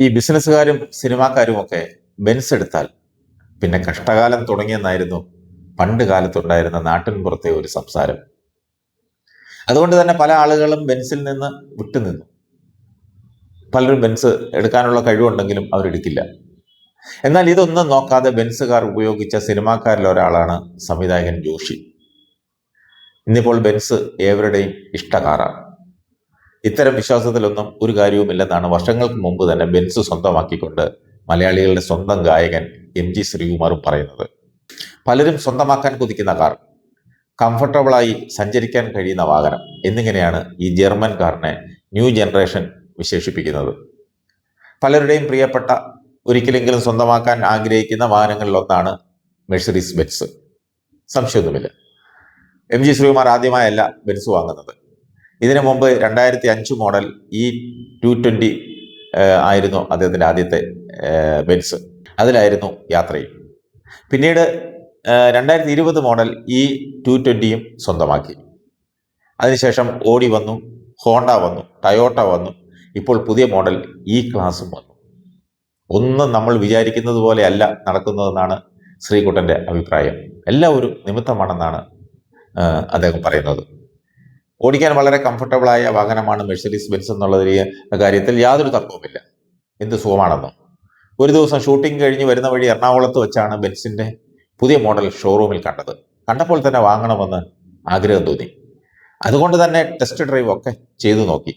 ഈ ബിസിനസ്സുകാരും സിനിമാക്കാരും ഒക്കെ ബെൻസ് എടുത്താൽ പിന്നെ കഷ്ടകാലം തുടങ്ങിയെന്നായിരുന്നു പണ്ട് കാലത്തുണ്ടായിരുന്ന നാട്ടിൻപുറത്തെ ഒരു സംസാരം. അതുകൊണ്ട് തന്നെ പല ആളുകളും ബെൻസിൽ നിന്ന് വിട്ടുനിന്നു. പലരും ബെൻസ് എടുക്കാനുള്ള കഴിവുണ്ടെങ്കിലും അവരെടുക്കില്ല. എന്നാൽ ഇതൊന്നും നോക്കാതെ ബെൻസ് കാർ ഉപയോഗിച്ച സിനിമാക്കാരിൽ ഒരാളാണ് സംവിധായകൻ ജോഷി. ഇന്നിപ്പോൾ ബെൻസ് ഏവരുടെയും ഇഷ്ട കാറാണ്. ഇത്തരം വിശ്വാസത്തിലൊന്നും ഒരു കാര്യവുമില്ലെന്നാണ് വർഷങ്ങൾക്ക് മുമ്പ് തന്നെ ബെൻസ് സ്വന്തമാക്കിക്കൊണ്ട് മലയാളികളുടെ സ്വന്തം ഗായകൻ MG ശ്രീകുമാറും പറയുന്നത്. പലരും സ്വന്തമാക്കാൻ കുതിക്കുന്ന കാർ, കംഫർട്ടബിളായി സഞ്ചരിക്കാൻ കഴിയുന്ന വാഹനം എന്നിങ്ങനെയാണ് ഈ ജർമ്മൻ കാറിനെ ന്യൂ ജനറേഷൻ വിശേഷിപ്പിക്കുന്നത്. പലരുടെയും പ്രിയപ്പെട്ട, ഒരിക്കലെങ്കിലും സ്വന്തമാക്കാൻ ആഗ്രഹിക്കുന്ന വാഹനങ്ങളിലൊന്നാണ് മെഴ്സഡീസ് ബെൻസ്. സംശയമൊന്നുമില്ല. MG ശ്രീകുമാർ ആദ്യമായല്ല ബെൻസ് വാങ്ങുന്നത്. ഇതിനു മുമ്പ് 2005 മോഡൽ E220 ആയിരുന്നു അദ്ദേഹത്തിൻ്റെ ആദ്യത്തെ ബെൻസ്. അതിലായിരുന്നു യാത്രയും. പിന്നീട് 2020 മോഡൽ E220യും സ്വന്തമാക്കി. അതിനുശേഷം ഓഡി വന്നു, ഹോണ്ട വന്നു, ടയോട്ട വന്നു, ഇപ്പോൾ പുതിയ മോഡൽ E-ക്ലാസും വന്നു. ഒന്നും നമ്മൾ വിചാരിക്കുന്നത് പോലെയല്ല നടക്കുന്നതെന്നാണ് ശ്രീകുട്ടൻ്റെ അഭിപ്രായം. എല്ലാം ഒരു നിമിത്തമാണെന്നാണ് അദ്ദേഹം പറയുന്നത്. ഓടിക്കാൻ വളരെ കംഫർട്ടബിളായ വാഹനമാണ് മെഴ്സഡീസ് ബെൻസ് എന്നുള്ള കാര്യത്തിൽ യാതൊരു തർക്കവുമില്ല. എന്ത് സുഖമാണെന്നോ. ഒരു ദിവസം ഷൂട്ടിംഗ് കഴിഞ്ഞ് വരുന്ന വഴി എറണാകുളത്ത് വെച്ചാണ് ബെൻസിൻ്റെ പുതിയ മോഡൽ ഷോറൂമിൽ കണ്ടത്. കണ്ടപ്പോൾ തന്നെ വാങ്ങണമെന്ന് ആഗ്രഹം തോന്നി. അതുകൊണ്ട് തന്നെ ടെസ്റ്റ് ഡ്രൈവ് ഒക്കെ ചെയ്തു നോക്കി.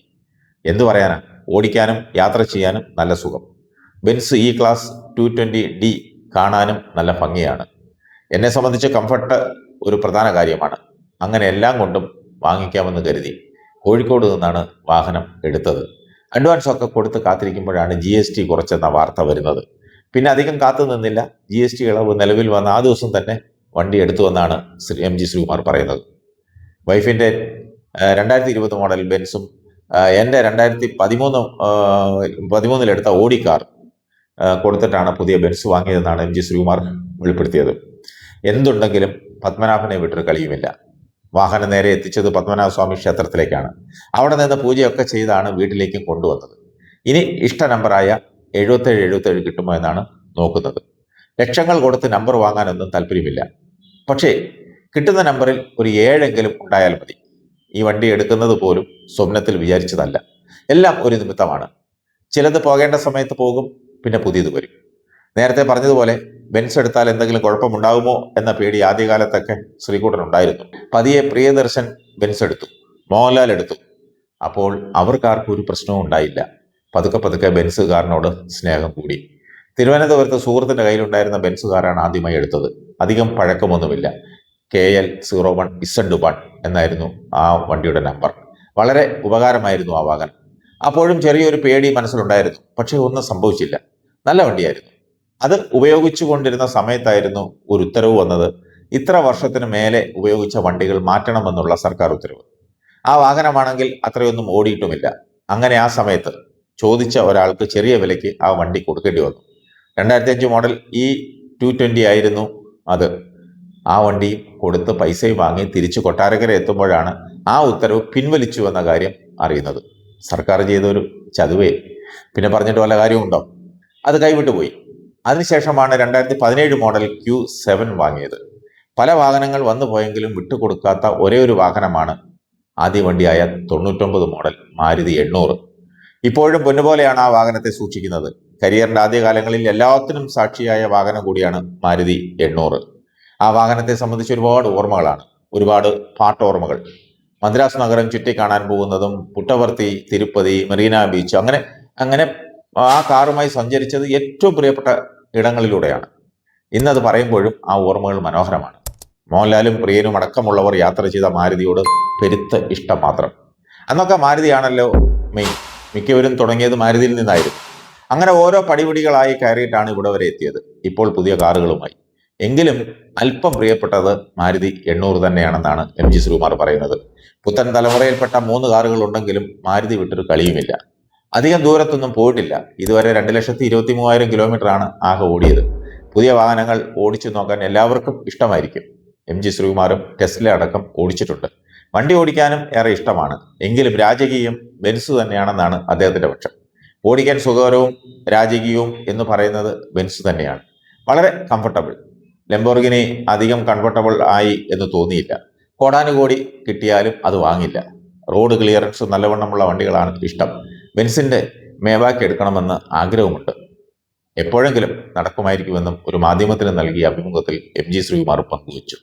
എന്തു പറയാനാ, ഓടിക്കാനും യാത്ര ചെയ്യാനും നല്ല സുഖം. ബെൻസ് E-ക്ലാസ് 220D കാണാനും നല്ല ഭംഗിയാണ്. എന്നെ സംബന്ധിച്ച് കംഫർട്ട് ഒരു പ്രധാന കാര്യമാണ്. അങ്ങനെ എല്ലാം കൊണ്ടും വാങ്ങിക്കാമെന്ന് കരുതി കോഴിക്കോട് നിന്നാണ് വാഹനം എടുത്തത്. അഡ്വാൻസ് ഒക്കെ കൊടുത്ത് കാത്തിരിക്കുമ്പോഴാണ് GST കുറച്ചെന്ന വാർത്ത വരുന്നത്. പിന്നെ അധികം കാത്തു നിന്നില്ല. GST ഇളവ് നിലവിൽ വന്ന ആ ദിവസം തന്നെ വണ്ടി എടുത്തുവെന്നാണ് MG ശ്രീകുമാർ പറയുന്നത്. വൈഫിൻ്റെ 2020 മോഡൽ ബെൻസും എൻ്റെ 2013 എടുത്ത ഓഡി കാർ കൊടുത്തിട്ടാണ് പുതിയ ബെൻസ് വാങ്ങിയതെന്നാണ് MG ശ്രീകുമാർ വെളിപ്പെടുത്തിയത്. എന്തുണ്ടെങ്കിലും പത്മനാഭനെ വിട്ടൊരു കളിയുമില്ല. വാഹനം നേരെ എത്തിച്ചത് പത്മനാഭസ്വാമി ക്ഷേത്രത്തിലേക്കാണ്. അവിടെ നിന്ന് പൂജയൊക്കെ ചെയ്താണ് വീട്ടിലേക്കും കൊണ്ടുവന്നത്. ഇനി ഇഷ്ട നമ്പറായ 7777 കിട്ടുമോ എന്നാണ് നോക്കുന്നത്. ലക്ഷങ്ങൾ കൊടുത്ത് നമ്പർ വാങ്ങാനൊന്നും താല്പര്യമില്ല. പക്ഷേ കിട്ടുന്ന നമ്പറിൽ ഒരു 7 ഉണ്ടായാൽ മതി. ഈ വണ്ടി എടുക്കുന്നത് പോലും സ്വപ്നത്തിൽ വിചാരിച്ചതല്ല. എല്ലാം ഒരു നിമിത്തമാണ്. ചിലത് പോകേണ്ട സമയത്ത് പോകും, പിന്നെ പുതിയത് വരും. നേരത്തെ പറഞ്ഞതുപോലെ ബെൻസ് എടുത്താൽ എന്തെങ്കിലും കുഴപ്പമുണ്ടാകുമോ എന്ന പേടി ആദ്യകാലത്തൊക്കെ ശ്രീകുട്ടനുണ്ടായിരുന്നു. പതിയെ പ്രിയദർശൻ ബെൻസ് എടുത്തു, മോഹൻലാൽ എടുത്തു. അപ്പോൾ അവർക്കാർക്കും ഒരു പ്രശ്നവും ഉണ്ടായില്ല. പതുക്കെ പതുക്കെ ബെൻസ് കാറിനോട് സ്നേഹം കൂടി. തിരുവനന്തപുരത്ത് സുഹൃത്തിൻ്റെ കയ്യിലുണ്ടായിരുന്ന ബെൻസ് കാറാണ് ആദ്യമായി എടുത്തത്. അധികം പഴക്കമൊന്നുമില്ല. KL01Z1 എന്നായിരുന്നു ആ വണ്ടിയുടെ നമ്പർ. വളരെ ഉപകാരമായിരുന്നു ആ വാഹനം. അപ്പോഴും ചെറിയൊരു പേടി മനസ്സിലുണ്ടായിരുന്നു. പക്ഷേ ഒന്നും സംഭവിച്ചില്ല. നല്ല വണ്ടിയായിരുന്നു. അത് ഉപയോഗിച്ചു കൊണ്ടിരുന്ന സമയത്തായിരുന്നു ഒരു ഉത്തരവ് വന്നത്. ഇത്ര വർഷത്തിന് മേലെ ഉപയോഗിച്ച വണ്ടികൾ മാറ്റണമെന്നുള്ള സർക്കാർ ഉത്തരവ്. ആ വാഹനമാണെങ്കിൽ അത്രയൊന്നും ഓടിയിട്ടുമില്ല. അങ്ങനെ ആ സമയത്ത് ചോദിച്ച ഒരാൾക്ക് ചെറിയ വിലയ്ക്ക് ആ വണ്ടി കൊടുക്കേണ്ടി വന്നു. 2005 മോഡൽ E220 ആയിരുന്നു അത്. ആ വണ്ടിയും കൊടുത്ത് പൈസയും വാങ്ങി തിരിച്ച് കൊട്ടാരക്കര എത്തുമ്പോഴാണ് ആ ഉത്തരവ് പിൻവലിച്ചു എന്ന കാര്യം അറിയുന്നത്. സർക്കാർ ചെയ്തൊരു ചതുവേ. പിന്നെ പറഞ്ഞിട്ട് വല്ല കാര്യമുണ്ടോ? അത് കൈവിട്ടു പോയി. അതിനുശേഷമാണ് 2017 മോഡൽ Q7 വാങ്ങിയത്. പല വാഹനങ്ങൾ വന്നു പോയെങ്കിലും വിട്ടുകൊടുക്കാത്ത ഒരേ ഒരു വാഹനമാണ് ആദ്യ വണ്ടിയായ 99 മോഡൽ മാരുതി 800. ഇപ്പോഴും പൊന്നുപോലെയാണ് ആ വാഹനത്തെ സൂക്ഷിക്കുന്നത്. കരിയറിൻ്റെ ആദ്യകാലങ്ങളിൽ എല്ലാത്തിനും സാക്ഷിയായ വാഹനം കൂടിയാണ് മാരുതി 800. ആ വാഹനത്തെ സംബന്ധിച്ച് ഒരുപാട് ഓർമ്മകളാണ്, ഒരുപാട് പാട്ടോർമ്മകൾ. മദ്രാസ് നഗരം ചുറ്റിക്കാണാൻ പോകുന്നതും പുട്ടവർത്തി, തിരുപ്പതി, മെറീന ബീച്ച്, അങ്ങനെ ആ കാറുമായി സഞ്ചരിച്ചത് ഏറ്റവും പ്രിയപ്പെട്ട ഇടങ്ങളിലൂടെയാണ്. ഇന്നത് പറയുമ്പോഴും ആ ഓർമ്മകൾ മനോഹരമാണ്. മോഹൻലാലും പ്രിയനും അടക്കമുള്ളവർ യാത്ര ചെയ്ത മാരുതിയോട് പെരുത്ത ഇഷ്ടം മാത്രം. അന്നൊക്കെ മാരുതിയാണല്ലോ മെയിൻ. മിക്കവരും തുടങ്ങിയത് മാരുതിയിൽ നിന്നായിരുന്നു. അങ്ങനെ ഓരോ പടിപടികളായി കയറിയിട്ടാണ് ഇവിടെ വരെ എത്തിയത്. ഇപ്പോൾ പുതിയ കാറുകളുമായി. എങ്കിലും അല്പം പ്രിയപ്പെട്ടത് മാരുതി 800 തന്നെയാണെന്നാണ് MG ശ്രീകുമാർ പറയുന്നത്. പുത്തൻ തലമുറയിൽപ്പെട്ട 3 കാറുകൾ ഉണ്ടെങ്കിലും മാരുതി വിട്ടൊരു കളിയുമില്ല. അധികം ദൂരത്തൊന്നും പോയിട്ടില്ല. ഇതുവരെ 2,23,000 കിലോമീറ്ററാണ് ആകെ ഓടിയത്. പുതിയ വാഹനങ്ങൾ ഓടിച്ചു നോക്കാൻ എല്ലാവർക്കും ഇഷ്ടമായിരിക്കും. MG ശ്രീകുമാറും ടെസ്ല അടക്കം ഓടിച്ചിട്ടുണ്ട്. വണ്ടി ഓടിക്കാനും ഏറെ ഇഷ്ടമാണ്. എങ്കിലും രാജകീയം ബെൻസ് തന്നെയാണെന്നാണ് അദ്ദേഹത്തിൻ്റെ പക്ഷം. ഓടിക്കാൻ സുഖകരവും രാജകീയവും എന്ന് പറയുന്നത് ബെൻസ് തന്നെയാണ്. വളരെ കംഫർട്ടബിൾ. ലംബോർഗിനി അധികം കംഫർട്ടബിൾ ആയി എന്ന് തോന്നിയില്ല. കോടാനുകോടി കിട്ടിയാലും അത് വാങ്ങില്ല. റോഡ് ക്ലിയറൻസ് നല്ലവണ്ണമുള്ള വണ്ടികളാണ് ഇഷ്ടം. ബെൻസിന്റെ മേബാക്ക് എടുക്കണമെന്ന് ആഗ്രഹമുണ്ട്. എപ്പോഴെങ്കിലും നടക്കുമായിരിക്കുമെന്നും ഒരു മാധ്യമത്തിന് നൽകിയ അഭിമുഖത്തിൽ MG ശ്രീകുമാർ പങ്കുവച്ചു.